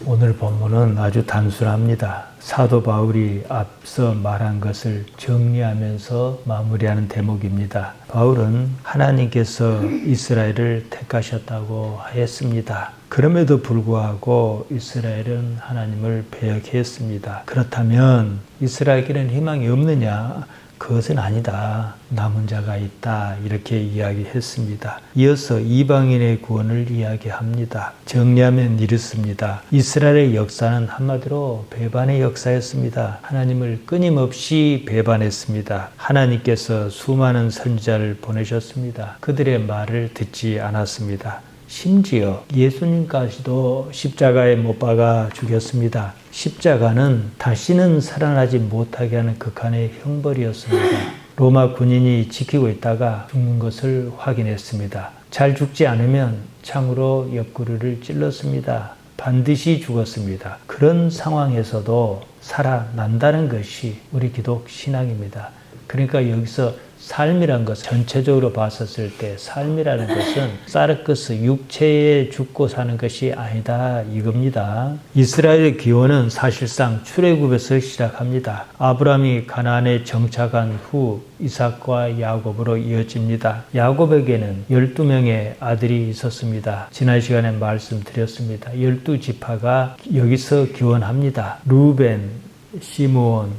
오늘 본문은 아주 단순합니다. 사도 바울이 앞서 말한 것을 정리하면서 마무리하는 대목입니다. 바울은 하나님께서 이스라엘을 택하셨다고 하였습니다. 그럼에도 불구하고 이스라엘은 하나님을 배역했습니다. 그렇다면 이스라엘에게는 희망이 없느냐? 그것은 아니다. 남은 자가 있다. 이렇게 이야기했습니다. 이어서 이방인의 구원을 이야기합니다. 정리하면 이렇습니다. 이스라엘의 역사는 한마디로 배반의 역사였습니다. 하나님을 끊임없이 배반했습니다. 하나님께서 수많은 선지자를 보내셨습니다. 그들의 말을 듣지 않았습니다. 심지어 예수님까지도 십자가에 못 박아 죽였습니다. 십자가는 다시는 살아나지 못하게 하는 극한의 형벌이었습니다. 로마 군인이 지키고 있다가 죽는 것을 확인했습니다. 잘 죽지 않으면 창으로 옆구리를 찔렀습니다. 반드시 죽었습니다. 그런 상황에서도 살아난다는 것이 우리 기독 신앙입니다. 그러니까 여기서 삶이란 것, 전체적으로 봤었을 때 삶이라는 것은 사르크스, 육체에 죽고 사는 것이 아니다 이겁니다. 이스라엘의 기원은 사실상 출애굽에서 시작합니다. 아브라함이 가나안에 정착한 후 이삭과 야곱으로 이어집니다. 야곱에게는 12명의 아들이 있었습니다. 지난 시간에 말씀드렸습니다. 12지파가 여기서 기원합니다. 루벤, 시므온,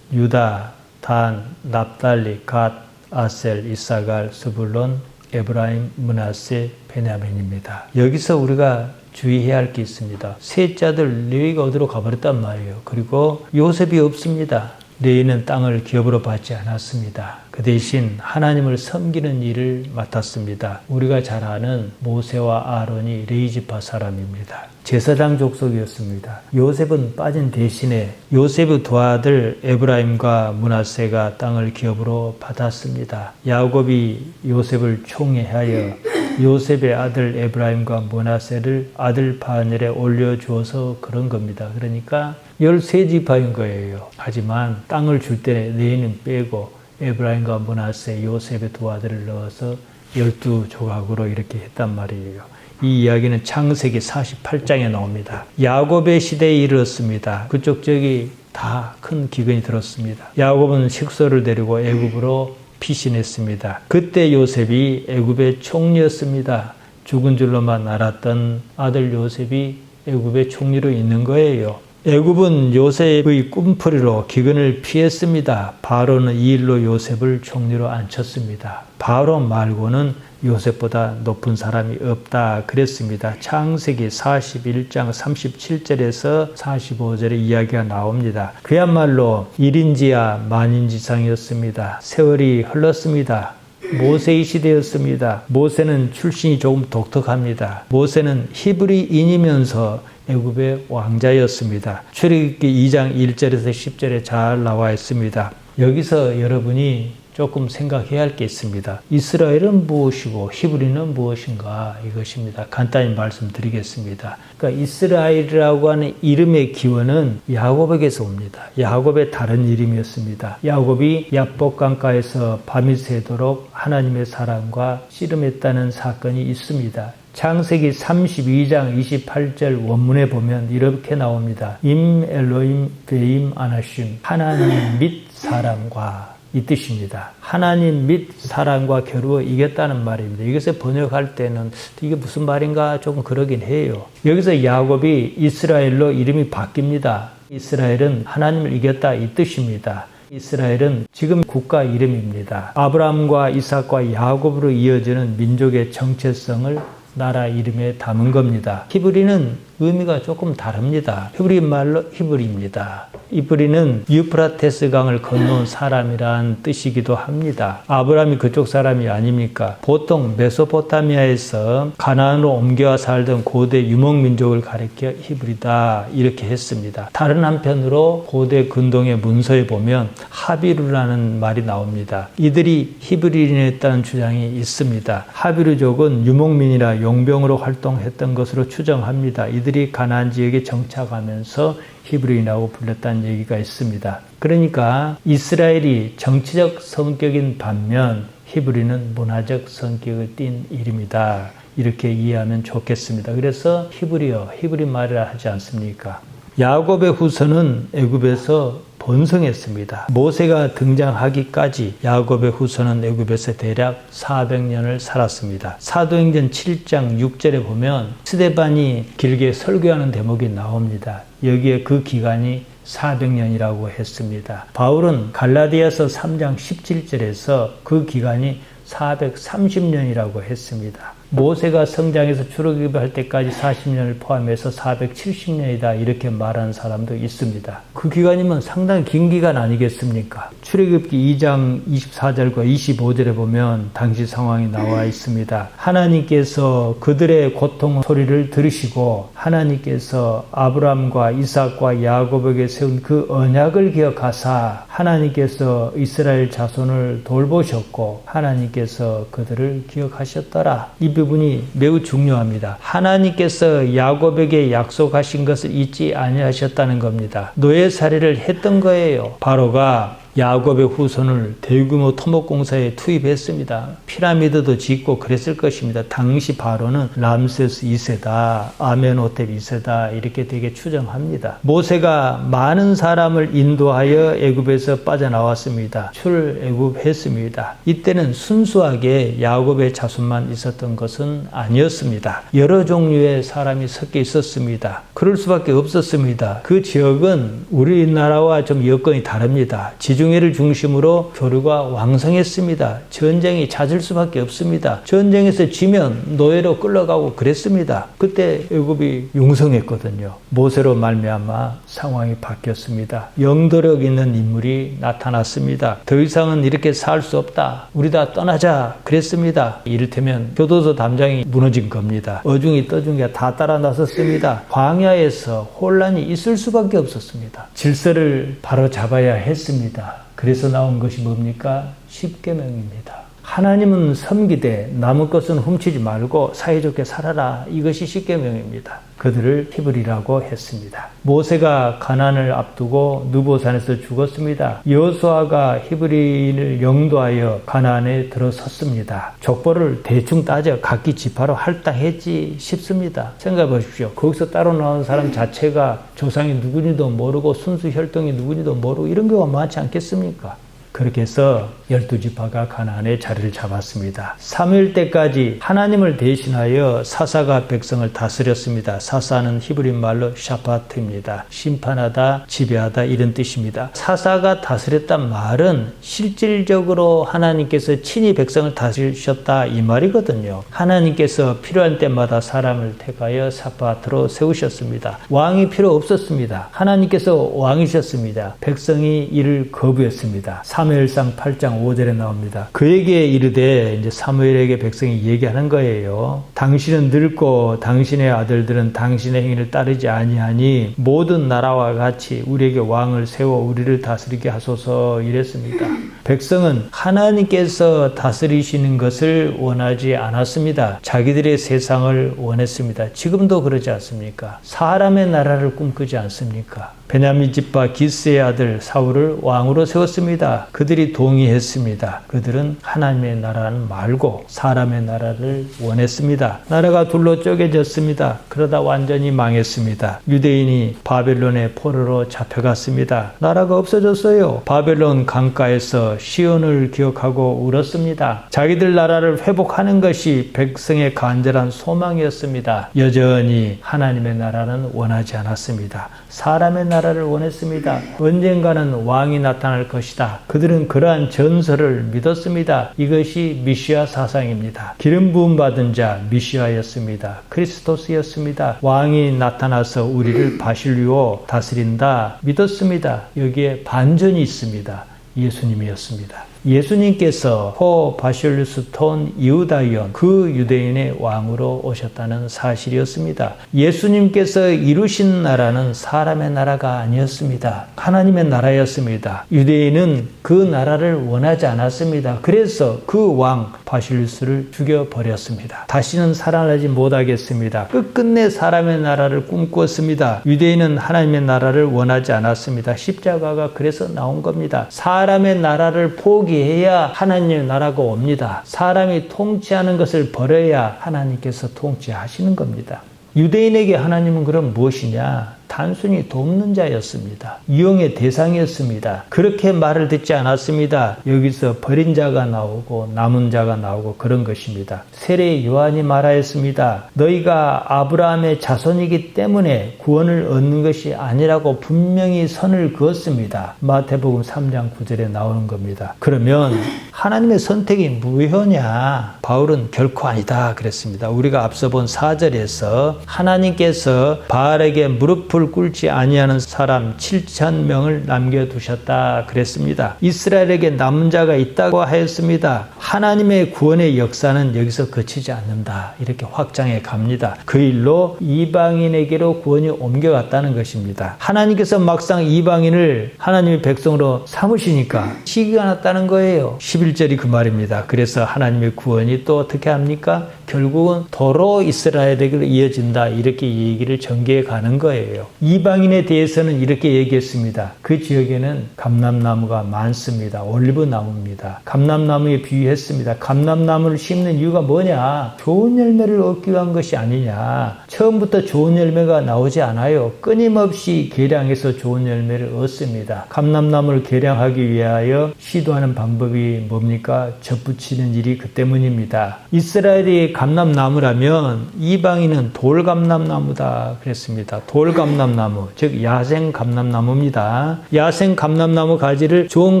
유다, 단, 납달리, 갓, 아셀, 이사갈, 스불론, 에브라임, 므낫세, 베냐민입니다. 여기서 우리가 주의해야 할 게 있습니다. 셋째 아들 레위가 어디로 가버렸단 말이에요. 그리고 요셉이 없습니다. 레위는 땅을 기업으로 받지 않았습니다. 그 대신 하나님을 섬기는 일을 맡았습니다. 우리가 잘 아는 모세와 아론이 레위지파 사람입니다. 제사장 족속이었습니다. 요셉은 빠진 대신에 요셉의 두 아들 에브라임과 므낫세가 땅을 기업으로 받았습니다. 야곱이 요셉을 총애하여 요셉의 아들 에브라임과 므낫세를 아들 반열에 올려주어서 그런 겁니다. 그러니까 13지파인 거예요. 하지만 땅을 줄 때 레위는 빼고 에브라임과 므낫세, 요셉의 두 아들을 넣어서 12조각으로 이렇게 했단 말이에요. 이 이야기는 창세기 48장에 나옵니다. 야곱의 시대에 이르렀습니다. 그쪽 저기 다 큰 기근이 들었습니다. 야곱은 식소를 데리고 애굽으로 피신했습니다. 그때 요셉이 애굽의 총리였습니다. 죽은 줄로만 알았던 아들 요셉이 애굽의 총리로 있는 거예요. 애굽은 요셉의 꿈풀이로 기근을 피했습니다. 바로는 이 일로 요셉을 총리로 앉혔습니다. 바로 말고는 요셉보다 높은 사람이 없다 그랬습니다. 창세기 41장 37절에서 45절의 이야기가 나옵니다. 그야말로 1인지하 만인지상이었습니다. 세월이 흘렀습니다. 모세의 시대였습니다. 모세는 출신이 조금 독특합니다. 모세는 히브리인이면서 애굽의 왕자였습니다. 출애굽기 2장 1절에서 10절에 잘 나와 있습니다. 여기서 여러분이 조금 생각해야 할 게 있습니다. 이스라엘은 무엇이고 히브리는 무엇인가 이것입니다. 간단히 말씀드리겠습니다. 그러니까 이스라엘이라고 하는 이름의 기원은 야곱에게서 옵니다. 야곱의 다른 이름이었습니다. 야곱이 야복강가에서 밤이 새도록 하나님의 사랑과 씨름했다는 사건이 있습니다. 창세기 32장 28절 원문에 보면 이렇게 나옵니다. 임 엘로임 베임 아나심 하나님 및 사람과 이 뜻입니다. 하나님 및 사람과 겨루어 이겼다는 말입니다. 이것을 번역할 때는 이게 무슨 말인가 조금 그러긴 해요. 여기서 야곱이 이스라엘로 이름이 바뀝니다. 이스라엘은 하나님을 이겼다 이 뜻입니다. 이스라엘은 지금 국가 이름입니다. 아브라함과 이삭과 야곱으로 이어지는 민족의 정체성을 나라 이름에 담은 겁니다. 히브리는 의미가 조금 다릅니다. 히브리 말로 히브리입니다. 히브리는 유프라테스 강을 건너온 사람이란 뜻이기도 합니다. 아브라함이 그쪽 사람이 아닙니까? 보통 메소포타미아에서 가나안으로 옮겨와 살던 고대 유목민족을 가리켜 히브리다 이렇게 했습니다. 다른 한편으로 고대 근동의 문서에 보면 하비루라는 말이 나옵니다. 이들이 히브리인이었다는 주장이 있습니다. 하비루족은 유목민이라 용병으로 활동했던 것으로 추정합니다. 이들이 가나안 지역에 정착하면서 히브리인이라고 불렸다는 얘기가 있습니다. 그러니까 이스라엘이 정치적 성격인 반면 히브리는 문화적 성격을 띤 이름이다. 이렇게 이해하면 좋겠습니다. 그래서 히브리 말이라 하지 않습니까? 야곱의 후손은 애굽에서 번성했습니다. 모세가 등장하기까지 야곱의 후손은 애굽에서 대략 400년을 살았습니다. 사도행전 7장 6절에 보면 스데반이 길게 설교하는 대목이 나옵니다. 여기에 그 기간이 400년이라고 했습니다. 바울은 갈라디아서 3장 17절에서 그 기간이 430년이라고 했습니다. 모세가 성장해서 출애굽할 때까지 40년을 포함해서 470년이다 이렇게 말하는 사람도 있습니다. 그 기간이면 상당히 긴 기간 아니겠습니까? 출애굽기 2장 24절과 25절에 보면 당시 상황이 나와 있습니다. 하나님께서 그들의 고통 소리를 들으시고 하나님께서 아브라함과 이삭과 야곱에게 세운 그 언약을 기억하사 하나님께서 이스라엘 자손을 돌보셨고 하나님께서 그들을 기억하셨더라. 이 부분이 매우 중요합니다. 하나님께서 야곱에게 약속하신 것을 잊지 아니하셨다는 겁니다. 노예살이를 했던 거예요. 바로가 야곱의 후손을 대규모 토목공사에 투입했습니다. 피라미드도 짓고 그랬을 것입니다. 당시 바로는 람세스 2세다, 아멘호텝 2세다 이렇게 되게 추정합니다. 모세가 많은 사람을 인도하여 애굽에서 빠져나왔습니다. 출애굽했습니다. 이때는 순수하게 야곱의 자손만 있었던 것은 아니었습니다. 여러 종류의 사람이 섞여 있었습니다. 그럴 수밖에 없었습니다. 그 지역은 우리나라와 좀 여건이 다릅니다. 지중해를 중심으로 교류가 왕성했습니다. 전쟁이 잦을 수밖에 없습니다. 전쟁에서 지면 노예로 끌려가고 그랬습니다. 그때 애굽이 융성했거든요. 모세로 말미암아 상황이 바뀌었습니다. 영도력 있는 인물이 나타났습니다. 더 이상은 이렇게 살 수 없다. 우리 다 떠나자 그랬습니다. 이를테면 교도소 담장이 무너진 겁니다. 어중이 떠중이가 다 따라 나섰습니다. 광야에서 혼란이 있을 수밖에 없었습니다. 질서를 바로 잡아야 했습니다. 그래서 나온 것이 뭡니까? 십계명입니다. 하나님은 섬기되 남의 것은 훔치지 말고 사이좋게 살아라. 이것이 십계명입니다. 그들을 히브리라고 했습니다. 모세가 가나안을 앞두고 느보산에서 죽었습니다. 여호수아가 히브리인을 영도하여 가나안에 들어섰습니다. 족보를 대충 따져 각기 지파로 할당했지 싶습니다. 생각해 보십시오. 거기서 따로 나온 사람 자체가 조상이 누구니도 모르고 순수 혈통이 누구니도 모르고 이런 경우가 많지 않겠습니까? 그렇게 해서 12지파가 가나안에 자리를 잡았습니다. 사무엘 때까지 하나님을 대신하여 사사가 백성을 다스렸습니다. 사사는 히브리 말로 샤파트입니다. 심판하다, 지배하다 이런 뜻입니다. 사사가 다스렸단 말은 실질적으로 하나님께서 친히 백성을 다스리셨다 이 말이거든요. 하나님께서 필요한 때마다 사람을 택하여 샤파트로 세우셨습니다. 왕이 필요 없었습니다. 하나님께서 왕이셨습니다. 백성이 이를 거부했습니다. 사무엘상 8장 5절에 나옵니다. 그에게 이르되 이제 사무엘에게 백성이 얘기하는 거예요. 당신은 늙고 당신의 아들들은 당신의 행위를 따르지 아니하니 모든 나라와 같이 우리에게 왕을 세워 우리를 다스리게 하소서 이랬습니다. 백성은 하나님께서 다스리시는 것을 원하지 않았습니다. 자기들의 세상을 원했습니다. 지금도 그러지 않습니까? 사람의 나라를 꿈꾸지 않습니까? 베냐민 지파 기스의 아들 사울을 왕으로 세웠습니다. 그들이 동의했습니다. 그들은 하나님의 나라는 말고 사람의 나라를 원했습니다. 나라가 둘로 쪼개졌습니다. 그러다 완전히 망했습니다. 유대인이 바벨론의 포로로 잡혀갔습니다. 나라가 없어졌어요. 바벨론 강가에서 시온을 기억하고 울었습니다. 자기들 나라를 회복하는 것이 백성의 간절한 소망이었습니다. 여전히 하나님의 나라는 원하지 않았습니다. 사람의 나라를 원했습니다. 언젠가는 왕이 나타날 것이다. 그들은 그러한 전설을 믿었습니다. 이것이 미시아 사상입니다. 기름 부음 받은 자 미시아였습니다. 크리스토스였습니다. 왕이 나타나서 우리를 바실리오 다스린다 믿었습니다. 여기에 반전이 있습니다. 예수님이었습니다. 예수님께서 호 바실루스 톤 이우다이온 그 유대인의 왕으로 오셨다는 사실이었습니다. 예수님께서 이루신 나라는 사람의 나라가 아니었습니다. 하나님의 나라였습니다. 유대인은 그 나라를 원하지 않았습니다. 그래서 그 왕 바실루스를 죽여버렸습니다. 다시는 살아나지 못하겠습니다. 끝끝내 사람의 나라를 꿈꾸었습니다. 유대인은 하나님의 나라를 원하지 않았습니다. 십자가가 그래서 나온 겁니다. 사람의 나라를 포기해야 하나님의 나라가 옵니다. 사람이 통치하는 것을 버려야 하나님께서 통치하시는 겁니다. 유대인에게 하나님은 그럼 무엇이냐? 단순히 돕는 자였습니다. 이용의 대상이었습니다. 그렇게 말을 듣지 않았습니다. 여기서 버린 자가 나오고 남은 자가 나오고 그런 것입니다. 세례 요한이 말하였습니다. 너희가 아브라함의 자손이기 때문에 구원을 얻는 것이 아니라고 분명히 선을 그었습니다. 마태복음 3장 9절에 나오는 겁니다. 그러면 하나님의 선택이 무효냐? 바울은 결코 아니다 그랬습니다. 우리가 앞서 본 4절에서 하나님께서 바알에게 무릎을 꿇지 아니하는 사람 7,000명을 남겨두셨다 그랬습니다. 이스라엘에게 남은 자가 있다고 하였습니다. 하나님의 구원의 역사는 여기서 그치지 않는다. 이렇게 확장해 갑니다. 그 일로 이방인에게로 구원이 옮겨갔다는 것입니다. 하나님께서 막상 이방인을 하나님의 백성으로 삼으시니까 시기가 났다는 거예요. 11절이 그 말입니다. 그래서 하나님의 구원이 또 어떻게 합니까? 결국은 도로 이스라엘에게로 이어진다. 이렇게 얘기를 전개해 가는 거예요. 이방인에 대해서는 이렇게 얘기했습니다. 그 지역에는 감람나무가 많습니다. 올리브나무입니다. 감람나무에 비유했습니다. 감람나무를 심는 이유가 뭐냐? 좋은 열매를 얻기 위한 것이 아니냐. 처음부터 좋은 열매가 나오지 않아요. 끊임없이 계량해서 좋은 열매를 얻습니다. 감람나무를 계량하기 위하여 시도하는 방법이 뭡니까? 젖붙이는 일이 그 때문입니다. 이스라엘이 감람나무라면 이방인은 돌감람나무다 그랬습니다. 돌감람나무, 즉 야생 감람나무입니다. 야생 감람나무 가지를 좋은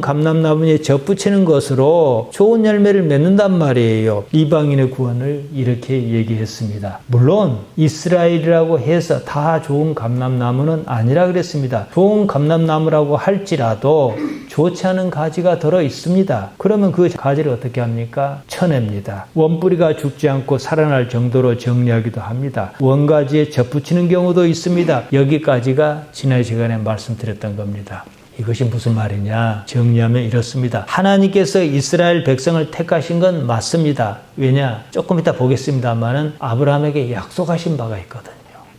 감람나무에 젖붙이는 것으로 좋은 열매를 맺는단 말이에요. 이방인의 구원을 이렇게 얘기했습니다. 물론 이스라엘이라고 해서 다 좋은 감람나무는 아니라 그랬습니다. 좋은 감람나무라고 할지라도 좋지 않은 가지가 들어 있습니다. 그러면 그 가지를 어떻게 합니까? 쳐냅니다. 원뿌리가 죽지 않고 살아날 정도로 정리하기도 합니다. 원가지에 젖붙이는 경우도 있습니다. 여기까지가 지난 시간에 말씀드렸던 겁니다. 이것이 무슨 말이냐? 정리하면 이렇습니다. 하나님께서 이스라엘 백성을 택하신 건 맞습니다. 왜냐? 조금 이따 보겠습니다만은 아브라함에게 약속하신 바가 있거든요.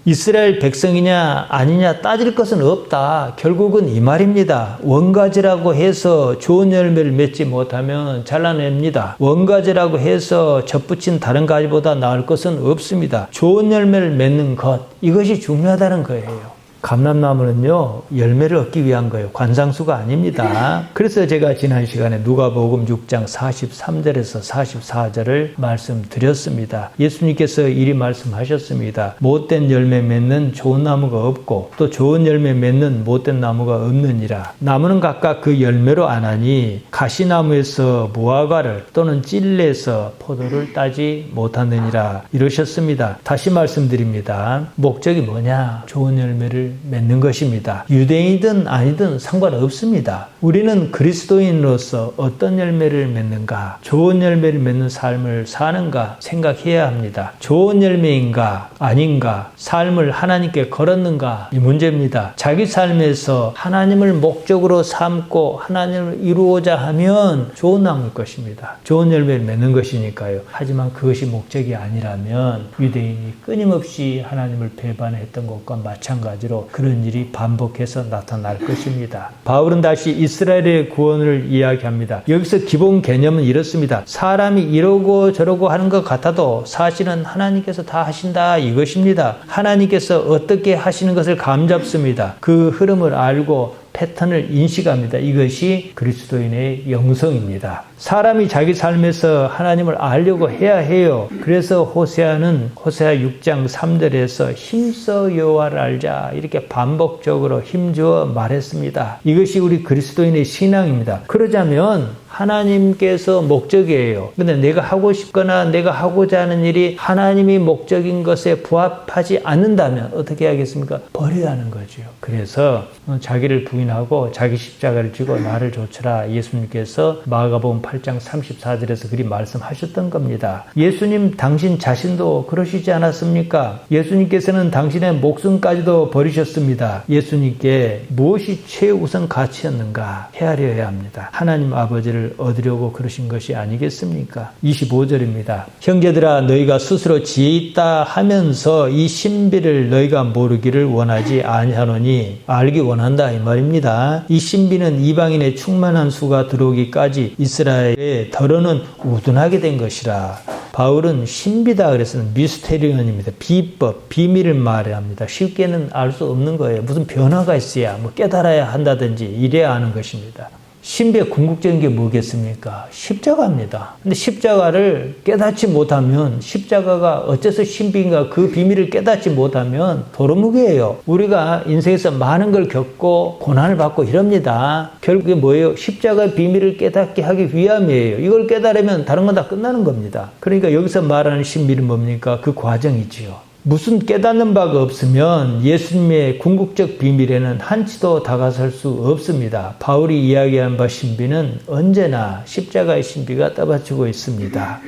이스라엘 백성이냐 아니냐 따질 것은 없다. 결국은 이 말입니다. 원가지라고 해서 좋은 열매를 맺지 못하면 잘라냅니다. 원가지라고 해서 젖붙인 다른 가지보다 나을 것은 없습니다. 좋은 열매를 맺는 것, 이것이 중요하다는 거예요. 감람나무는요, 열매를 얻기 위한 거예요. 관상수가 아닙니다. 그래서 제가 지난 시간에 누가복음 6장 43절에서 44절을 말씀드렸습니다. 예수님께서 이리 말씀하셨습니다. 못된 열매 맺는 좋은 나무가 없고 또 좋은 열매 맺는 못된 나무가 없느니라. 나무는 각각 그 열매로 아나니 가시나무에서 무화과를 또는 찔레에서 포도를 따지 못하느니라. 이러셨습니다. 다시 말씀드립니다. 목적이 뭐냐? 좋은 열매를 맺는 것입니다. 유대인이든 아니든 상관없습니다. 우리는 그리스도인으로서 어떤 열매를 맺는가, 좋은 열매를 맺는 삶을 사는가 생각해야 합니다. 좋은 열매인가 아닌가, 삶을 하나님께 걸었는가, 이 문제입니다. 자기 삶에서 하나님을 목적으로 삼고 하나님을 이루고자 하면 좋은 나무일 것입니다. 좋은 열매를 맺는 것이니까요. 하지만 그것이 목적이 아니라면 유대인이 끊임없이 하나님을 배반했던 것과 마찬가지로 그런 일이 반복해서 나타날 것입니다. 바울은 다시 이스라엘의 구원을 이야기합니다. 여기서 기본 개념은 이렇습니다. 사람이 이러고 저러고 하는 것 같아도 사실은 하나님께서 다 하신다 이것입니다. 하나님께서 어떻게 하시는 것을 감잡습니다. 그 흐름을 알고 패턴을 인식합니다. 이것이 그리스도인의 영성입니다. 사람이 자기 삶에서 하나님을 알려고 해야 해요. 그래서 호세아는 호세아 6장 3절에서 힘써 여호와를 알자 이렇게 반복적으로 힘주어 말했습니다. 이것이 우리 그리스도인의 신앙입니다. 그러자면 하나님께서 목적이에요. 근데 내가 하고 싶거나 내가 하고자 하는 일이 하나님이 목적인 것에 부합하지 않는다면 어떻게 하겠습니까? 버려야 하는 거죠. 그래서 자기를 부인하고 자기 십자가를 지고 나를 좇으라. 예수님께서 마가복음 8장 34절에서 그리 말씀하셨던 겁니다. 예수님 당신 자신도 그러시지 않았습니까? 예수님께서는 당신의 목숨까지도 버리셨습니다. 예수님께 무엇이 최우선 가치였는가 헤아려야 합니다. 하나님 아버지를 구원을 얻으려고 그러신 것이 아니겠습니까? 25절입니다. 형제들아 너희가 스스로 지혜 있다 하면서 이 신비를 너희가 모르기를 원하지 아니하노니 알기 원한다 이 말입니다. 이 신비는 이방인의 충만한 수가 들어오기까지 이스라엘의 덜어는 우둔하게 된 것이라. 바울은 신비다 그래서는 미스테리언입니다. 비법, 비밀을 말합니다. 쉽게는 알 수 없는 거예요. 무슨 변화가 있어야 깨달아야 한다든지 이래야 하는 것입니다. 신비의 궁극적인 게 뭐겠습니까? 십자가입니다. 근데 십자가를 깨닫지 못하면 십자가가 어째서 신비인가 그 비밀을 깨닫지 못하면 도루묵이에요. 우리가 인생에서 많은 걸 겪고 고난을 받고 이럽니다. 결국에 뭐예요? 십자가의 비밀을 깨닫게 하기 위함이에요. 이걸 깨달으면 다른 건 다 끝나는 겁니다. 그러니까 여기서 말하는 신비는 뭡니까? 그 과정이지요. 무슨 깨닫는 바가 없으면 예수님의 궁극적 비밀에는 한치도 다가설 수 없습니다. 바울이 이야기한 바 신비는 언제나 십자가의 신비가 떠받치고 있습니다.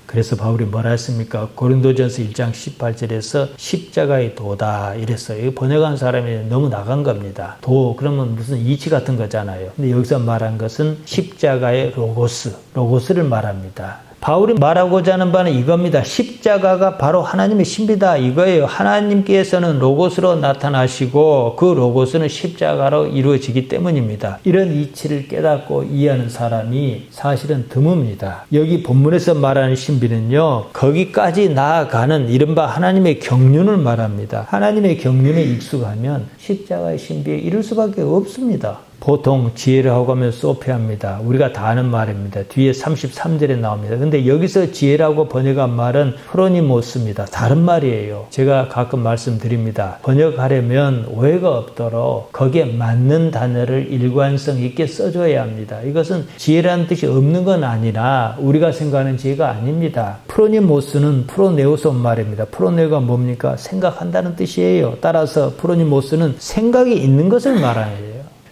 그래서 바울이 뭐라 했습니까? 고린도전서 1장 18절에서 십자가의 도다 이랬어요. 번역한 사람이 너무 나간 겁니다. 도 그러면 무슨 이치 같은 거잖아요. 근데 여기서 말한 것은 십자가의 로고스를 말합니다. 바울이 말하고자 하는 바는 이겁니다. 십자가가 바로 하나님의 신비다 이거예요. 하나님께서는 로고스로 나타나시고 그 로고스는 십자가로 이루어지기 때문입니다. 이런 이치를 깨닫고 이해하는 사람이 사실은 드뭅니다. 여기 본문에서 말하는 신비는요. 거기까지 나아가는 이른바 하나님의 경륜을 말합니다. 하나님의 경륜에 익숙하면 십자가의 신비에 이를 수밖에 없습니다. 보통 지혜를 하고 하면 소피아입니다. 우리가 다 아는 말입니다. 뒤에 33절에 나옵니다. 근데 여기서 지혜라고 번역한 말은 프로니모스입니다. 다른 말이에요. 제가 가끔 말씀드립니다. 번역하려면 오해가 없도록 거기에 맞는 단어를 일관성 있게 써줘야 합니다. 이것은 지혜라는 뜻이 없는 건 아니라 우리가 생각하는 지혜가 아닙니다. 프로니모스는 프로네오손 말입니다. 프로네오가 뭡니까? 생각한다는 뜻이에요. 따라서 프로니모스는 생각이 있는 것을 말하는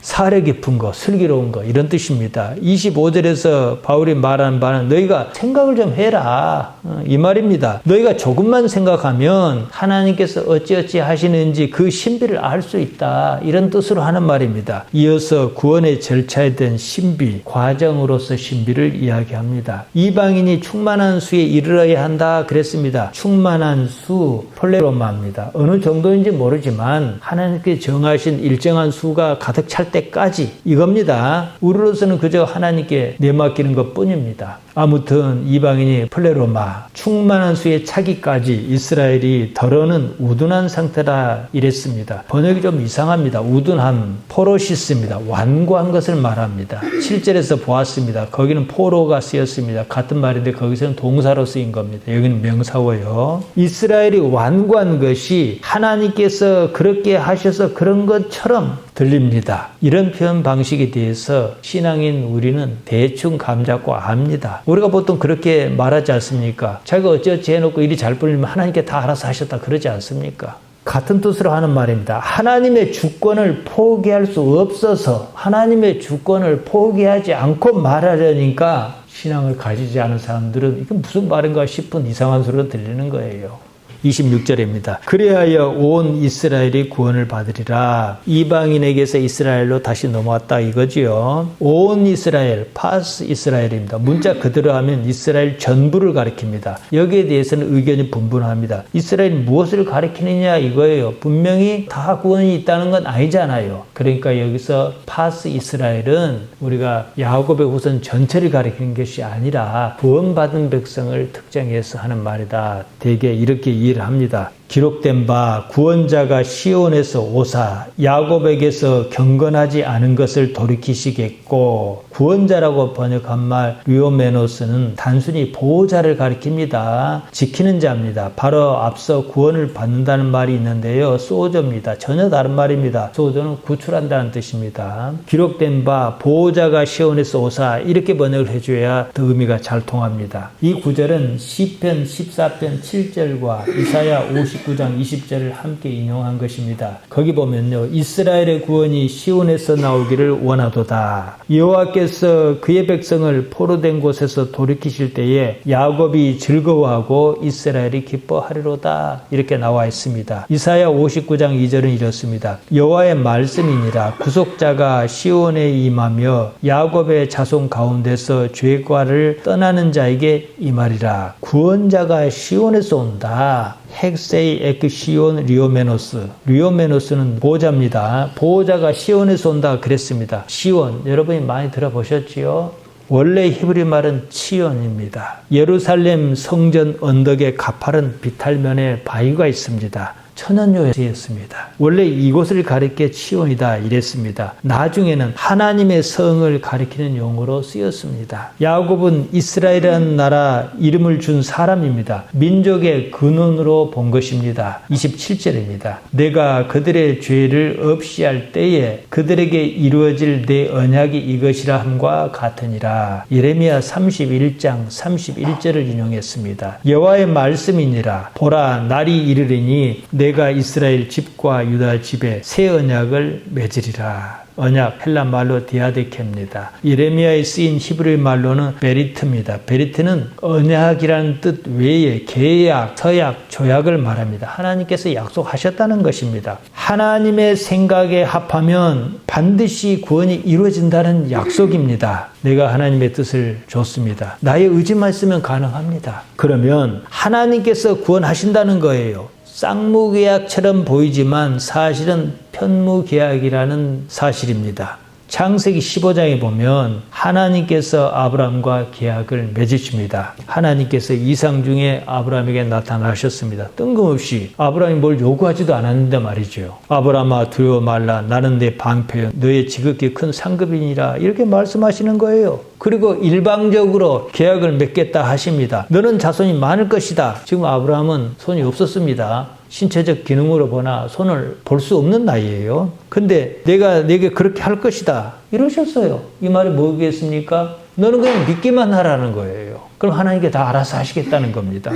사려 깊은 거, 슬기로운 거 이런 뜻입니다. 25절에서 바울이 말하는 바는 너희가 생각을 좀 해라 이 말입니다. 너희가 조금만 생각하면 하나님께서 어찌어찌 하시는지 그 신비를 알 수 있다 이런 뜻으로 하는 말입니다. 이어서 구원의 절차에 대한 신비, 과정으로서 신비를 이야기합니다. 이방인이 충만한 수에 이르러야 한다 그랬습니다. 충만한 수, 폴레로마입니다. 어느 정도인지 모르지만 하나님께 정하신 일정한 수가 가득 찰 때까지 이겁니다. 우리로서는 그저 하나님께 내맡기는 것뿐입니다. 아무튼 이방인이 플레로마 충만한 수에 차기까지 이스라엘이 덜어는 우둔한 상태라 이랬습니다. 번역이 좀 이상합니다. 우둔함, 포로시스입니다. 완고한 것을 말합니다. 7절에서 보았습니다. 거기는 포로가 쓰였습니다. 같은 말인데 거기서는 동사로 쓰인 겁니다. 여기는 명사고요. 이스라엘이 완고한 것이 하나님께서 그렇게 하셔서 그런 것처럼 들립니다. 이런 표현 방식에 대해서 신앙인 우리는 대충 감잡고 압니다. 우리가 보통 그렇게 말하지 않습니까? 자기가 어찌어찌 해놓고 일이 잘 풀리면 하나님께 다 알아서 하셨다 그러지 않습니까? 같은 뜻으로 하는 말입니다. 하나님의 주권을 포기할 수 없어서 하나님의 주권을 포기하지 않고 말하려니까 신앙을 가지지 않은 사람들은 이게 무슨 말인가 싶은 이상한 소리로 들리는 거예요. 26절입니다. 그리하여 온 이스라엘이 구원을 받으리라. 이방인에게서 이스라엘로 다시 넘어왔다 이거지요. 온 이스라엘, 파스 이스라엘입니다. 문자 그대로 하면 이스라엘 전부를 가리킵니다. 여기에 대해서는 의견이 분분합니다. 이스라엘이 무엇을 가리키느냐 이거예요. 분명히 다 구원이 있다는 건 아니잖아요. 그러니까 여기서 파스 이스라엘은 우리가 야곱의 후손 전체를 가리키는 것이 아니라 구원받은 백성을 특정해서 하는 말이다. 대개 이렇게 이해를 합니다. 기록된 바 구원자가 시온에서 오사 야곱에게서 경건하지 않은 것을 돌이키시겠고 구원자라고 번역한 말 류오메노스는 단순히 보호자를 가리킵니다. 지키는 자입니다. 바로 앞서 구원을 받는다는 말이 있는데요. 소저입니다. 전혀 다른 말입니다. 소저는 구출한다는 뜻입니다. 기록된 바 보호자가 시온에서 오사 이렇게 번역을 해줘야 더 의미가 잘 통합니다. 이 구절은 시편 14편 7절과 이사야 50 19장 20절을 함께 인용한 것입니다. 거기 보면요, 이스라엘의 구원이 시온에서 나오기를 원하도다. 여호와께서 그의 백성을 포로된 곳에서 돌이키실 때에 야곱이 즐거워하고 이스라엘이 기뻐하리로다. 이렇게 나와 있습니다. 이사야 59장 2절은 이렇습니다. 여호와의 말씀이니라. 구속자가 시온에 임하며 야곱의 자손 가운데서 죄과를 떠나는 자에게 임하리라. 구원자가 시온에서 온다. 헥세이 에크 시온 리오메노스. 리오메노스는 보호자입니다. 보호자가 시온에서 온다 그랬습니다. 시온, 여러분이 많이 들어보셨지요? 원래 히브리 말은 치온입니다. 예루살렘 성전 언덕의 가파른 비탈면에 바위가 있습니다. 천연요였습니다. 원래 이곳을 가리켜 치온이다 이랬습니다. 나중에는 하나님의 성을 가리키는 용어로 쓰였습니다. 야곱은 이스라엘이라는 나라 이름을 준 사람입니다. 민족의 근원으로 본 것입니다. 27절입니다. 내가 그들의 죄를 없이 할 때에 그들에게 이루어질 내 언약이 이것이라 함과 같으니라. 예레미야 31장 31절을 인용했습니다. 여호와의 말씀이니라. 보라, 날이 이르리니 내가 이스라엘 집과 유다 집에 새 언약을 맺으리라. 언약, 헬라 말로 디아데케입니다. 예레미야에 쓰인 히브리 말로는 베리트입니다. 베리트는 언약이라는 뜻 외에 계약, 서약, 조약을 말합니다. 하나님께서 약속하셨다는 것입니다. 하나님의 생각에 합하면 반드시 구원이 이루어진다는 약속입니다. 내가 하나님의 뜻을 줬습니다. 나의 의지만 있으면 가능합니다. 그러면 하나님께서 구원하신다는 거예요. 쌍무계약처럼 보이지만 사실은 편무계약이라는 사실입니다. 창세기 15장에 보면 하나님께서 아브라함과 계약을 맺으십니다. 하나님께서 이상 중에 아브라함에게 나타나셨습니다. 뜬금없이 아브라함이 뭘 요구하지도 않았는데 말이죠. 아브라함아 두려워 말라. 나는 내 방패요 너의 지극히 큰 상급이니라. 이렇게 말씀하시는 거예요. 그리고 일방적으로 계약을 맺겠다 하십니다. 너는 자손이 많을 것이다. 지금 아브라함은 손이 없었습니다. 신체적 기능으로 보나 손을 볼 수 없는 나이예요. 근데 내가 내게 그렇게 할 것이다 이러셨어요. 이 말이 뭐겠습니까? 너는 그냥 믿기만 하라는 거예요. 그럼 하나님께 다 알아서 하시겠다는 겁니다.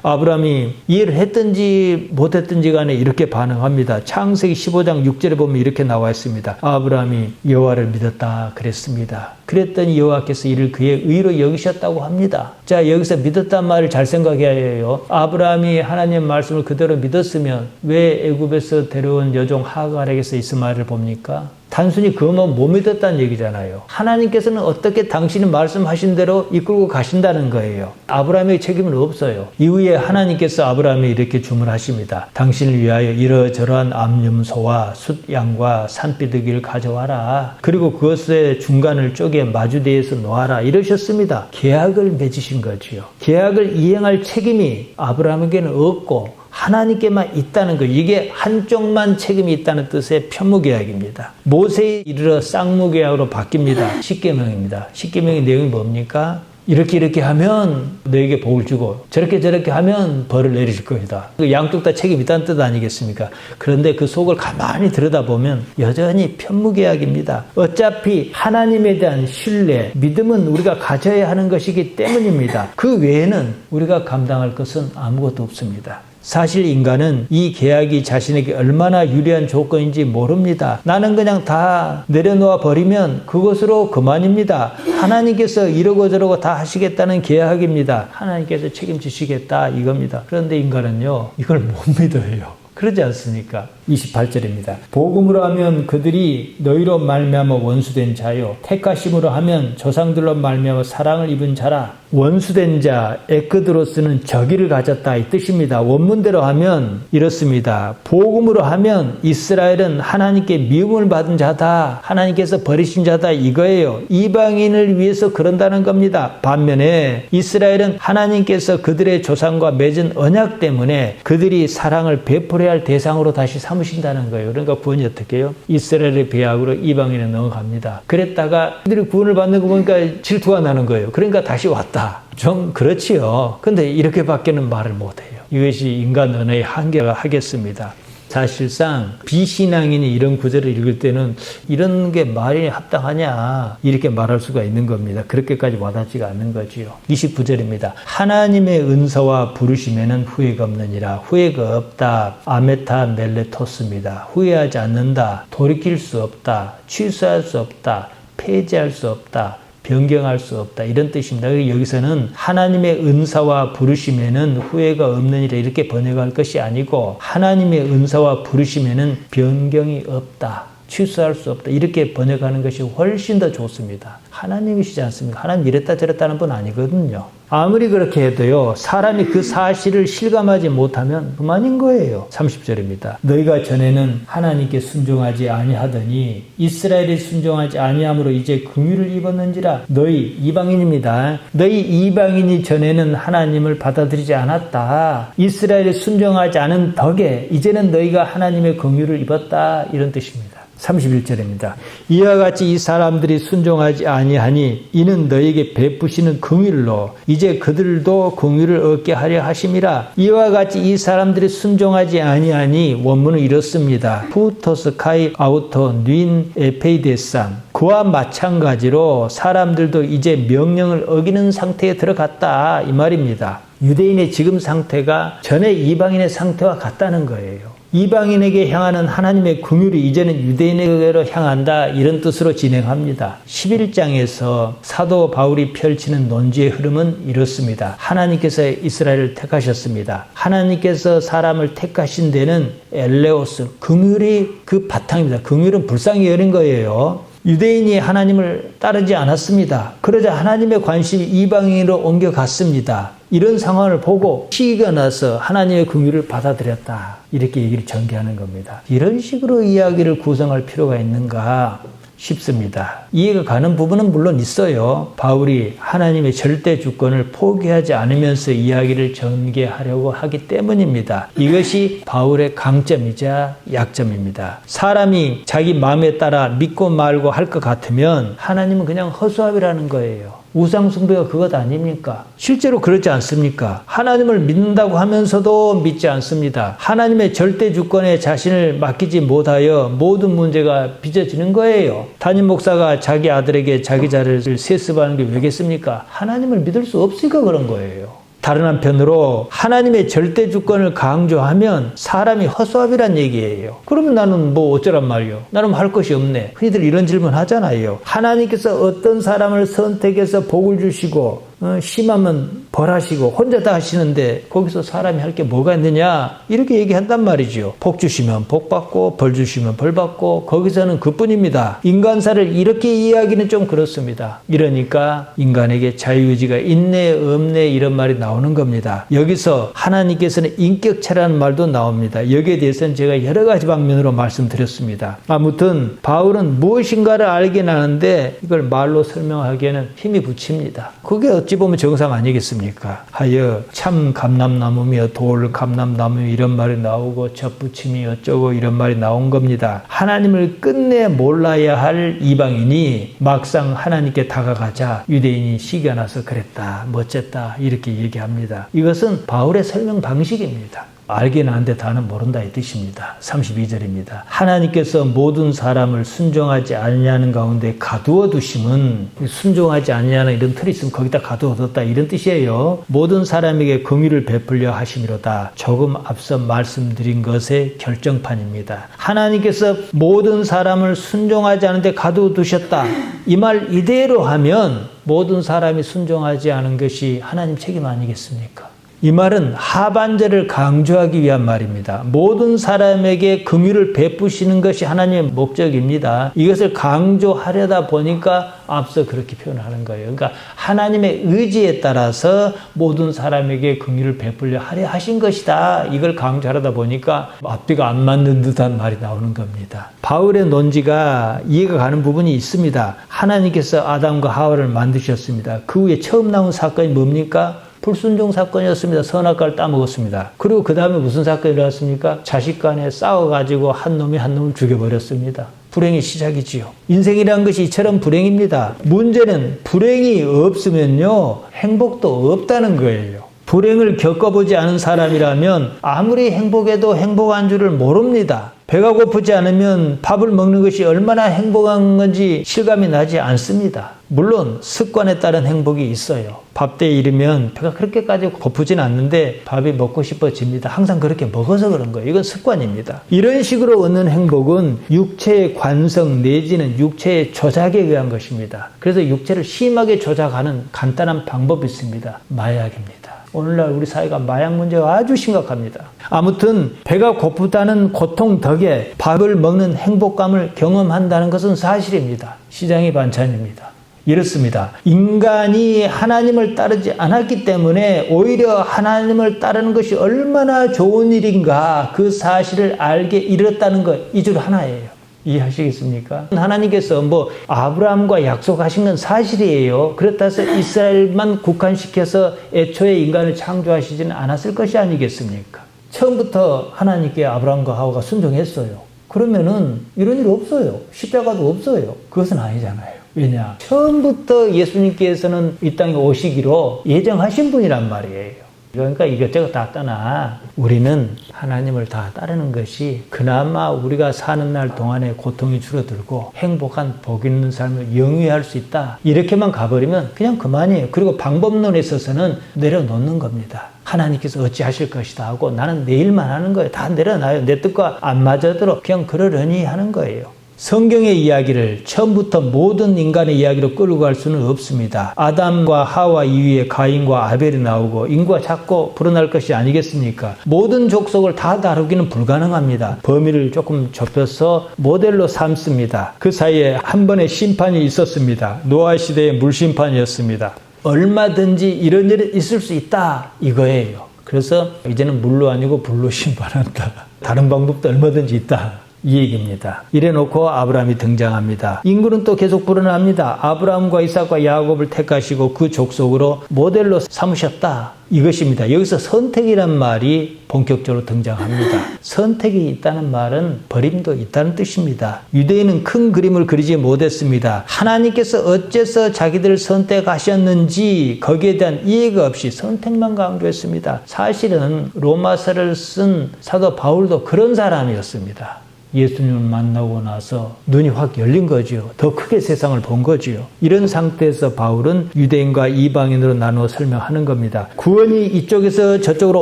아브라함이 이해를 했든지 못했든지 간에 이렇게 반응합니다. 창세기 15장 6절에 보면 이렇게 나와 있습니다. 아브라함이 여호와를 믿었다 그랬습니다. 그랬더니 여호와께서 이를 그의 의로 여기셨다고 합니다. 자, 여기서 믿었단 말을 잘 생각해야 해요. 아브라함이 하나님의 말씀을 그대로 믿었으면 왜 애굽에서 데려온 여종 하갈에게서 이스마엘을 봅니까? 단순히 그것만 못 믿었다는 얘기잖아요. 하나님께서는 어떻게 당신이 말씀하신 대로 이끌고 가신다는 거예요. 아브라함의 책임은 없어요. 이후에 하나님께서 아브라함에 이렇게 주문하십니다. 당신을 위하여 이러저러한 암염소와 숫양과 산비둘기를 가져와라. 그리고 그것의 중간을 쪼개 마주대에서 놓아라. 이러셨습니다. 계약을 맺으신 거지요. 계약을 이행할 책임이 아브라함에게는 없고 하나님께만 있다는 거. 이게 한쪽만 책임이 있다는 뜻의 편무계약입니다. 모세에 이르러 쌍무계약으로 바뀝니다. 십계명입니다. 십계명의 내용이 뭡니까? 이렇게 하면 너에게 복을 주고 저렇게 하면 벌을 내리실 것이다. 양쪽 다 책임이 있다는 뜻 아니겠습니까? 그런데 그 속을 가만히 들여다보면 여전히 편무계약입니다. 어차피 하나님에 대한 신뢰, 믿음은 우리가 가져야 하는 것이기 때문입니다. 그 외에는 우리가 감당할 것은 아무것도 없습니다. 사실 인간은 이 계약이 자신에게 얼마나 유리한 조건인지 모릅니다. 나는 그냥 다 내려놓아 버리면 그것으로 그만입니다. 하나님께서 이러고 저러고 다 하시겠다는 계약입니다. 하나님께서 책임지시겠다 이겁니다. 그런데 인간은요, 이걸 못 믿어요. 그러지 않습니까? 28절입니다. 복음으로 하면 그들이 너희로 말미암아 원수된 자요, 택하심으로 하면 조상들로 말미암아 사랑을 입은 자라. 원수된 자, 에크드로스는 저기를 가졌다 이 뜻입니다. 원문대로 하면 이렇습니다. 복음으로 하면 이스라엘은 하나님께 미움을 받은 자다, 하나님께서 버리신 자다 이거예요. 이방인을 위해서 그런다는 겁니다. 반면에 이스라엘은 하나님께서 그들의 조상과 맺은 언약 때문에 그들이 사랑을 베풀어야 할 대상으로 다시 삼으신다는 거예요. 그러니까 구원이 어떻게 해요? 이스라엘의 배약으로 이방인에 넘어갑니다. 그랬다가 그들이 구원을 받는 거 보니까 질투가 나는 거예요. 그러니까 다시 왔다. 좀 그렇지요. 근데 이렇게밖에는 말을 못해요. 이것이 인간 언어의 한계가 하겠습니다. 사실상 비신앙인이 이런 구절을 읽을 때는 이런 게 말이 합당하냐 이렇게 말할 수가 있는 겁니다. 그렇게까지 와닿지가 않는 거지요. 29절입니다. 하나님의 은사와 부르심에는 후회가 없느니라. 후회가 없다. 아메타 멜레토스입니다. 후회하지 않는다. 돌이킬 수 없다. 취소할 수 없다. 폐지할 수 없다. 변경할 수 없다. 이런 뜻입니다. 여기서는 하나님의 은사와 부르심에는 후회가 없느니라 이렇게 번역할 것이 아니고 하나님의 은사와 부르심에는 변경이 없다. 취소할 수 없다. 이렇게 번역하는 것이 훨씬 더 좋습니다. 하나님이시지 않습니까? 하나님 이랬다 저랬다는 분 아니거든요. 아무리 그렇게 해도요. 사람이 그 사실을 실감하지 못하면 그만인 거예요. 30절입니다. 너희가 전에는 하나님께 순종하지 아니하더니 이스라엘이 순종하지 아니함으로 이제 긍휼을 입었는지라. 너희 이방인입니다. 너희 이방인이 전에는 하나님을 받아들이지 않았다. 이스라엘이 순종하지 않은 덕에 이제는 너희가 하나님의 긍휼을 입었다. 이런 뜻입니다. 31절입니다. 이와 같이 이 사람들이 순종하지 아니하니 이는 너희에게 베푸시는 긍휼로 이제 그들도 긍휼을 얻게 하려 하심이라. 이와 같이 이 사람들이 순종하지 아니하니 원문은 이렇습니다. 푸토스 카이 아우토 뉘인 에페이데산. 그와 마찬가지로 사람들도 이제 명령을 어기는 상태에 들어갔다 이 말입니다. 유대인의 지금 상태가 전에 이방인의 상태와 같다는 거예요. 이방인에게 향하는 하나님의 긍휼이 이제는 유대인에게로 향한다 이런 뜻으로 진행합니다. 11장에서 사도 바울이 펼치는 논지의 흐름은 이렇습니다. 하나님께서 이스라엘을 택하셨습니다. 하나님께서 사람을 택하신 데는 엘레오스, 긍휼이 그 바탕입니다. 긍휼은 불쌍히 여린 거예요. 유대인이 하나님을 따르지 않았습니다. 그러자 하나님의 관심이 이방인으로 옮겨갔습니다. 이런 상황을 보고 시기가 나서 하나님의 긍휼을 받아들였다. 이렇게 얘기를 전개하는 겁니다. 이런 식으로 이야기를 구성할 필요가 있는가 싶습니다. 이해가 가는 부분은 물론 있어요. 바울이 하나님의 절대 주권을 포기하지 않으면서 이야기를 전개하려고 하기 때문입니다. 이것이 바울의 강점이자 약점입니다. 사람이 자기 마음에 따라 믿고 말고 할 것 같으면 하나님은 그냥 허수아비라는 거예요. 우상숭배가 그것 아닙니까? 실제로 그렇지 않습니까? 하나님을 믿는다고 하면서도 믿지 않습니다. 하나님의 절대 주권에 자신을 맡기지 못하여 모든 문제가 빚어지는 거예요. 담임 목사가 자기 아들에게 자기 자를 세습하는 게 왜겠습니까? 하나님을 믿을 수 없으니까 그런 거예요. 다른 한편으로 하나님의 절대 주권을 강조하면 사람이 허수아비란 얘기예요. 그러면 나는 뭐 어쩌란 말이요. 나는 할 것이 없네. 흔히들 이런 질문 하잖아요. 하나님께서 어떤 사람을 선택해서 복을 주시고 심하면 벌하시고 혼자 다 하시는데 거기서 사람이 할 게 뭐가 있느냐 이렇게 얘기한단 말이죠. 복 주시면 복 받고 벌 주시면 벌 받고 거기서는 그뿐입니다. 인간사를 이렇게 이해하기는 좀 그렇습니다. 이러니까 인간에게 자유의지가 있네 없네 이런 말이 나오는 겁니다. 여기서 하나님께서는 인격체라는 말도 나옵니다. 여기에 대해서는 제가 여러 가지 방면으로 말씀드렸습니다. 아무튼 바울은 무엇인가를 알긴 하는데 이걸 말로 설명하기에는 힘이 붙입니다. 그게 어찌 보면 정상 아니겠습니까? 하여 참 감람나무며 돌 감람나무 이런 말이 나오고 젖붙임이 어쩌고 이런 말이 나온 겁니다. 하나님을 끝내 몰라야 할 이방인이 막상 하나님께 다가가자 유대인이 시기가 나서 그랬다 멋졌다 이렇게 얘기합니다. 이것은 바울의 설명 방식입니다. 알긴 아는데 다는 모른다 이 뜻입니다. 32절입니다. 하나님께서 모든 사람을 순종하지 아니하는 가운데 가두어 두심은 순종하지 아니하는 이런 틀이 있으면 거기다 가두어 뒀다 이런 뜻이에요. 모든 사람에게 긍휼을 베풀려 하심이로다. 조금 앞서 말씀드린 것의 결정판입니다. 하나님께서 모든 사람을 순종하지 않은데 가두어 두셨다. 이 말 이대로 하면 모든 사람이 순종하지 않은 것이 하나님 책임 아니겠습니까? 이 말은 하반절을 강조하기 위한 말입니다. 모든 사람에게 긍휼을 베푸시는 것이 하나님의 목적입니다. 이것을 강조하려다 보니까 앞서 그렇게 표현하는 거예요. 그러니까 하나님의 의지에 따라서 모든 사람에게 긍휼을 베풀려 하려 하신 것이다. 이걸 강조하려다 보니까 앞뒤가 안 맞는 듯한 말이 나오는 겁니다. 바울의 논지가 이해가 가는 부분이 있습니다. 하나님께서 아담과 하와를 만드셨습니다. 그 후에 처음 나온 사건이 뭡니까? 불순종 사건이었습니다. 선악과를 따먹었습니다. 그리고 그 다음에 무슨 사건이 일어났습니까? 자식 간에 싸워가지고 한 놈이 한 놈을 죽여버렸습니다. 불행의 시작이지요. 인생이라는 것이 이처럼 불행입니다. 문제는 불행이 없으면요 행복도 없다는 거예요. 불행을 겪어보지 않은 사람이라면 아무리 행복해도 행복한 줄을 모릅니다. 배가 고프지 않으면 밥을 먹는 것이 얼마나 행복한 건지 실감이 나지 않습니다. 물론 습관에 따른 행복이 있어요. 밥때에 이르면 배가 그렇게까지 고프진 않는데 밥이 먹고 싶어집니다. 항상 그렇게 먹어서 그런 거예요. 이건 습관입니다. 이런 식으로 얻는 행복은 육체의 관성 내지는 육체의 조작에 의한 것입니다. 그래서 육체를 심하게 조작하는 간단한 방법이 있습니다. 마약입니다. 오늘날 우리 사회가 마약 문제가 아주 심각합니다. 아무튼 배가 고프다는 고통 덕에 밥을 먹는 행복감을 경험한다는 것은 사실입니다. 시장이 반찬입니다. 이렇습니다. 인간이 하나님을 따르지 않았기 때문에 오히려 하나님을 따르는 것이 얼마나 좋은 일인가 그 사실을 알게 이르렀다는 것, 이 줄 하나예요. 이해하시겠습니까? 하나님께서 아브라함과 약속하신 건 사실이에요. 그렇다 해서 이스라엘만 국한시켜서 애초에 인간을 창조하시지는 않았을 것이 아니겠습니까? 처음부터 하나님께 아브라함과 하와가 순종했어요. 그러면은 이런 일 없어요. 십자가도 없어요. 그것은 아니잖아요. 왜냐? 처음부터 예수님께서는 이 땅에 오시기로 예정하신 분이란 말이에요. 그러니까 이것저것 다 떠나 우리는 하나님을 다 따르는 것이 그나마 우리가 사는 날 동안에 고통이 줄어들고 행복한 복 있는 삶을 영위할 수 있다. 이렇게만 가버리면 그냥 그만이에요. 그리고 방법론에 있어서는 내려놓는 겁니다. 하나님께서 어찌하실 것이다 하고 나는 내 일만 하는 거예요. 다 내려놔요. 내 뜻과 안 맞아도록 그냥 그러려니 하는 거예요. 성경의 이야기를 처음부터 모든 인간의 이야기로 끌고 갈 수는 없습니다. 아담과 하와 이후에 가인과 아벨이 나오고 인구가 자꾸 불어날 것이 아니겠습니까? 모든 족속을 다 다루기는 불가능합니다. 범위를 조금 좁혀서 모델로 삼습니다. 그 사이에 한 번의 심판이 있었습니다. 노아 시대의 물심판이었습니다. 얼마든지 이런 일이 있을 수 있다 이거예요. 그래서 이제는 물로 아니고 불로 심판한다. 다른 방법도 얼마든지 있다. 이 얘기입니다. 이래놓고 아브라함이 등장합니다. 인구는 또 계속 불어납니다. 아브라함과 이삭과 야곱을 택하시고 그 족속으로 모델로 삼으셨다. 이것입니다. 여기서 선택이란 말이 본격적으로 등장합니다. 선택이 있다는 말은 버림도 있다는 뜻입니다. 유대인은 큰 그림을 그리지 못했습니다. 하나님께서 어째서 자기들을 선택하셨는지 거기에 대한 이해가 없이 선택만 강조했습니다. 사실은 로마서를 쓴 사도 바울도 그런 사람이었습니다. 예수님을 만나고 나서 눈이 확 열린 거지요. 더 크게 세상을 본 거지요. 이런 상태에서 바울은 유대인과 이방인으로 나누어 설명하는 겁니다. 구원이 이쪽에서 저쪽으로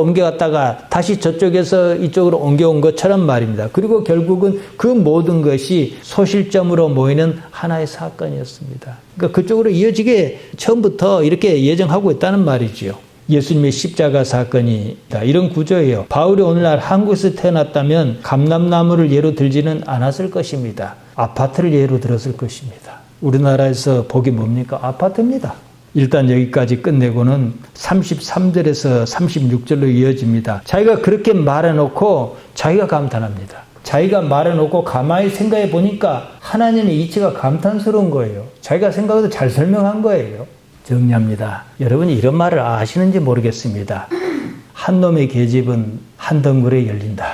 옮겨갔다가 다시 저쪽에서 이쪽으로 옮겨온 것처럼 말입니다. 그리고 결국은 그 모든 것이 소실점으로 모이는 하나의 사건이었습니다. 그러니까 그쪽으로 이어지게 처음부터 이렇게 예정하고 있다는 말이지요. 예수님의 십자가 사건이 이런 구조예요. 바울이 오늘날 한국에서 태어났다면 감람나무를 예로 들지는 않았을 것입니다. 아파트를 예로 들었을 것입니다. 우리나라에서 복이 뭡니까? 아파트입니다. 일단 여기까지 끝내고는 33절에서 36절로 이어집니다. 자기가 그렇게 말해놓고 자기가 감탄합니다. 자기가 말해놓고 가만히 생각해 보니까 하나님의 이치가 감탄스러운 거예요. 자기가 생각해도 잘 설명한 거예요. 정리합니다. 여러분이 이런 말을 아시는지 모르겠습니다. 한 놈의 계집은 한 덩굴에 열린다.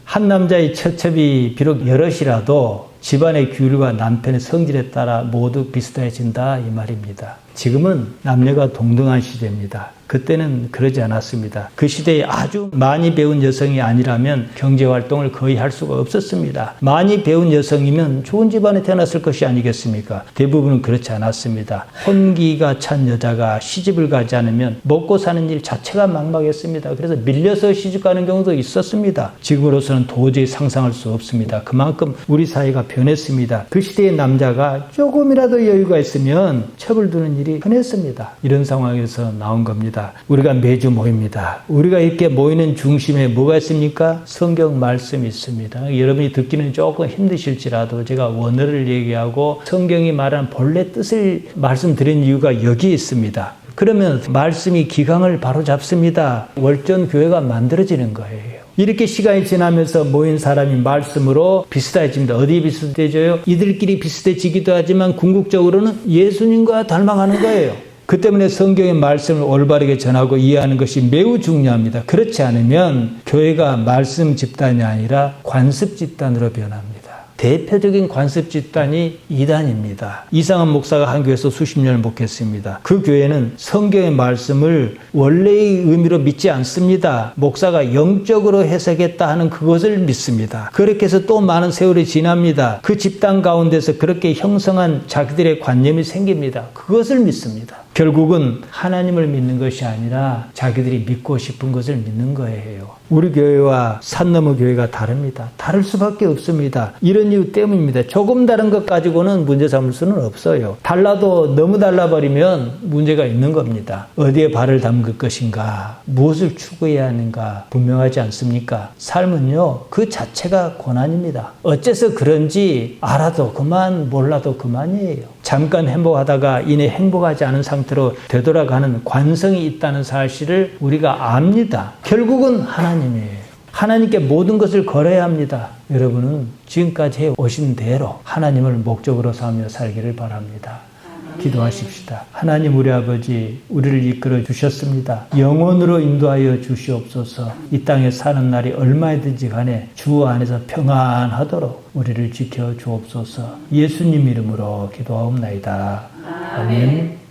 한 남자의 처첩이 비록 여럿이라도 집안의 규율과 남편의 성질에 따라 모두 비슷해진다 이 말입니다. 지금은 남녀가 동등한 시대입니다. 그때는 그러지 않았습니다. 그 시대에 아주 많이 배운 여성이 아니라면 경제활동을 거의 할 수가 없었습니다. 많이 배운 여성이면 좋은 집안에 태어났을 것이 아니겠습니까? 대부분은 그렇지 않았습니다. 혼기가 찬 여자가 시집을 가지 않으면 먹고 사는 일 자체가 막막했습니다. 그래서 밀려서 시집 가는 경우도 있었습니다. 지금으로서는 도저히 상상할 수 없습니다. 그만큼 우리 사회가 변했습니다. 그 시대의 남자가 조금이라도 여유가 있으면 첩을 두는 일이 흔했습니다. 이런 상황에서 나온 겁니다. 우리가 매주 모입니다. 우리가 이렇게 모이는 중심에 뭐가 있습니까? 성경 말씀이 있습니다. 여러분이 듣기는 조금 힘드실지라도 제가 원어를 얘기하고 성경이 말하는 본래 뜻을 말씀드린 이유가 여기에 있습니다. 그러면 말씀이 기강을 바로잡습니다. 월전 교회가 만들어지는 거예요. 이렇게 시간이 지나면서 모인 사람이 말씀으로 비슷해집니다. 어디 비슷해져요? 이들끼리 비슷해지기도 하지만 궁극적으로는 예수님과 닮아가는 거예요. 그 때문에 성경의 말씀을 올바르게 전하고 이해하는 것이 매우 중요합니다. 그렇지 않으면 교회가 말씀 집단이 아니라 관습 집단으로 변합니다. 대표적인 관습 집단이 이단입니다. 이상한 목사가 한 교회에서 수십 년을 목회했습니다. 그 교회는 성경의 말씀을 원래의 의미로 믿지 않습니다. 목사가 영적으로 해석했다 하는 그것을 믿습니다. 그렇게 해서 또 많은 세월이 지납니다. 그 집단 가운데서 그렇게 형성한 자기들의 관념이 생깁니다. 그것을 믿습니다. 결국은 하나님을 믿는 것이 아니라 자기들이 믿고 싶은 것을 믿는 거예요. 우리 교회와 산 너머 교회가 다릅니다. 다를 수밖에 없습니다. 이런 이유 때문입니다. 조금 다른 것 가지고는 문제 삼을 수는 없어요. 달라도 너무 달라버리면 문제가 있는 겁니다. 어디에 발을 담글 것인가, 무엇을 추구해야 하는가 분명하지 않습니까? 삶은요, 그 자체가 고난입니다. 어째서 그런지 알아도 그만, 몰라도 그만이에요. 잠깐 행복하다가 이내 행복하지 않은 상태로 되돌아가는 관성이 있다는 사실을 우리가 압니다. 결국은 하나님이에요. 하나님께 모든 것을 걸어야 합니다. 여러분은 지금까지 해오신 대로 하나님을 목적으로 삼으며 살기를 바랍니다. 기도하십시다. 하나님 우리 아버지, 우리를 이끌어 주셨습니다. 영원으로 인도하여 주시옵소서. 이 땅에 사는 날이 얼마든지 간에 주 안에서 평안하도록 우리를 지켜 주옵소서. 예수님 이름으로 기도하옵나이다. 아멘.